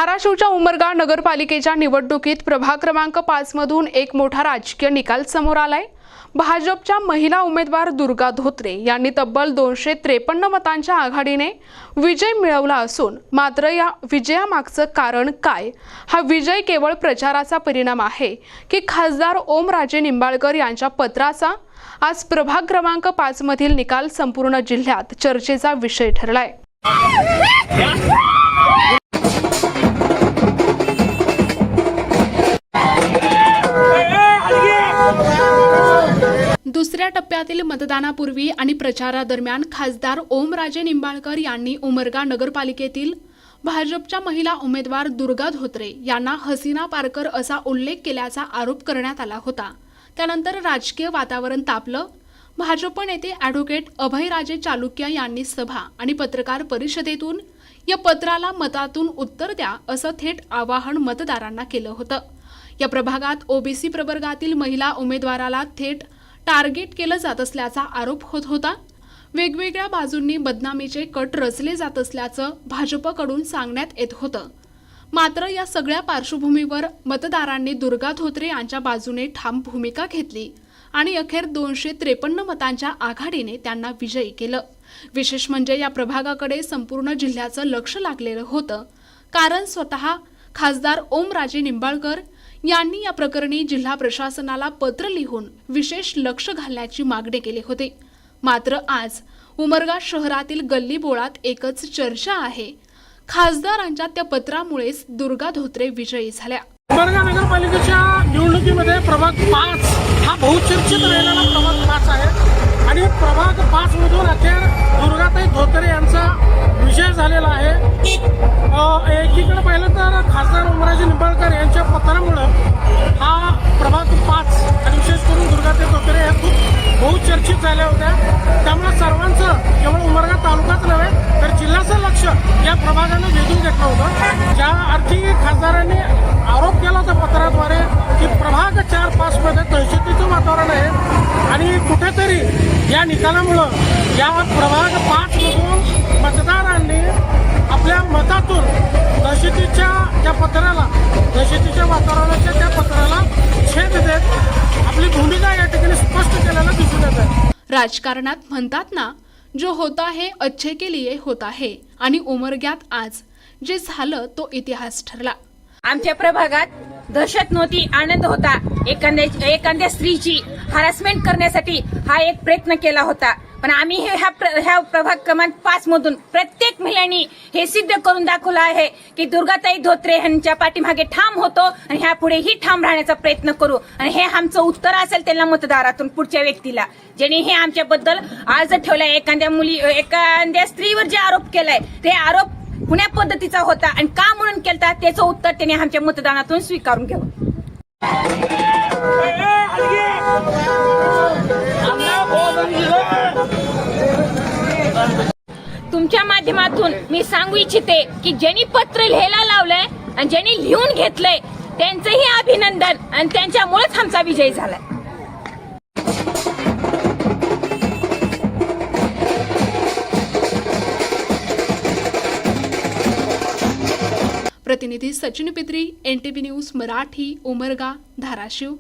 धाराशिवच्या उमरगा नगरपालिकेच्या निवडणुकीत प्रभाग क्रमांक 5 मधून एक मोठा राजकीय निकाल समोर आलाय। भाजपच्या महिला उमेदवार दुर्गा धोत्रे यांनी तब्बल 253 मतांच्या आघाडीने विजय मिळवला असून मात्र या विजयामागचं कारण काय? हा विजय केवळ प्रचाराचा परिणाम आहे की खासदार ओमराजे निंबाळकर यांच्या पत्राचा? आज प्रभाग क्रमांक 5 मधील निकाल संपूर्ण जिल्ह्यात चर्चेचा विषय ठरलाय। दुसऱ्या टप्प्यातील मतदानापूर्वी आणि प्रचारादरम्यान खासदार ओमराजे निंबाळकर यांनी उमरगा नगरपालिकेतील भाजपच्या महिला उमेदवार दुर्गा धोत्रे यांना हसीना पारकर असा उल्लेख केल्याचा आरोप करण्यात आला होता। त्यानंतर राजकीय वातावरण तापलं। भाजप नेते ॲडव्होकेट अभयराजे चालुक्य यांनी सभा आणि पत्रकार परिषदेतून या पत्राला मतातून उत्तर द्या असं थेट आवाहन मतदारांना केलं होतं। या प्रभागात ओबीसी प्रवर्गातील महिला उमेदवाराला थेट टार्गेट केलं जात असल्याचा आरोप होत होता। वेगवेगळ्या बाजूंनी बदनामीचे कट रचले जात असल्याचं भाजपकडून सांगण्यात येत होतं। मात्र या सगळ्या पार्श्वभूमीवर मतदारांनी दुर्गा धोत्रे यांच्या बाजूने ठाम भूमिका घेतली आणि अखेर 253 मतांच्या आघाडीने त्यांना विजयी केलं। विशेष म्हणजे या प्रभागाकडे संपूर्ण जिल्ह्याचं लक्ष लागलेलं होतं, कारण स्वतः खासदार ओमराजे निंबाळकर यांनी या प्रकरणी जिल्हा प्रशासनाला पत्र लिहून विशेष लक्ष घालण्याची मागणी केली होती। मात्र आज उमरगा शहरातील गल्लीबोळात एकच चर्चा आहे, खासदारांच्या त्या पत्रामुळेच दुर्गा धोत्रे विजयी झाल्या। उमरगा नगरपालिकेच्या निवडणुकीमध्ये प्रभाग 5 हा बहुचर्चित राहिलेला प्रभाग 5 आहे आणि प्रभाग 5 मधून अखेर दुर्गाताई धोत्रे यांचा विजय झालेला आहे। एकीकडे पाहिलं तर खासदार ओमराजे निंबाळकर यांच्या पत्रामुळे हा प्रभाग 5 आणि विशेष करून दुर्गाताई धोत्रे हे खूप बहुचर्चित झाल्या होत्या। त्यामुळे सर्वांचं केवळ उमरगा तालुकाच नव्हे तर जिल्ह्याचं लक्ष या प्रभागानं वेधून घेतलं होतं। ज्या अर्थी खासदारांनी आरोप केला होता पत्राद्वारे की प्रभाग 4-5 मध्ये दहशतीचं वातावरण आहे आणि कुठेतरी या निकालामुळं या प्रभाग 5 मधून मतदारांनी आपल्या मतातून दहशतीच्या त्या पत्राला, दहशतीच्या वातावरणाच्या त्या पत्राला छेद देत आपली भूमिका या ठिकाणी स्पष्ट केल्याला दिसून येत आहे। राजकारणात म्हणतात ना, जो होता है अच्छे के लिए होता है, आणि उमरग्यात आज जे झालं तो इतिहास ठरला। आमच्या प्रभागात दहशत नव्हती, आनंद होता। एखाद्या स्त्रीची हॅरॅसमेंट करण्यासाठी हा एक प्रयत्न केला होता, पण आम्ही ह्या प्रभाग क्रमांक 5 मधून प्रत्येक महिलांनी हे सिद्ध करून दाखवलं आहे की दुर्गाताई धोत्रे यांच्या पाठीमागे ठाम होतो आणि ह्यापुढेही ठाम राहण्याचा प्रयत्न करू। आणि हे आमचं उत्तर असेल त्यांना मतदारातून पुढच्या व्यक्तीला ज्यांनी हे आमच्याबद्दल आज ठेवलाय। एखाद्या स्त्रीवर जे आरोप केलाय ते आरोप पुण्या पद्धतीचा होता आणि का म्हणून केलता त्याचं उत्तर त्यांनी आमच्या मतदानातून स्वीकारून घ्यावं। तुमच्या माध्यमातून मी सांगू इच्छिते की ज्यांनी पत्र लिहायला लावलंय आणि ज्यांनी लिहून घेतलंय त्यांचंही अभिनंदन आणि त्यांच्यामुळेच आमचा विजय झालाय। प्रतिनिधी सचिन पित्री, NTV न्यूज मराठी, उमरगा, धाराशिव।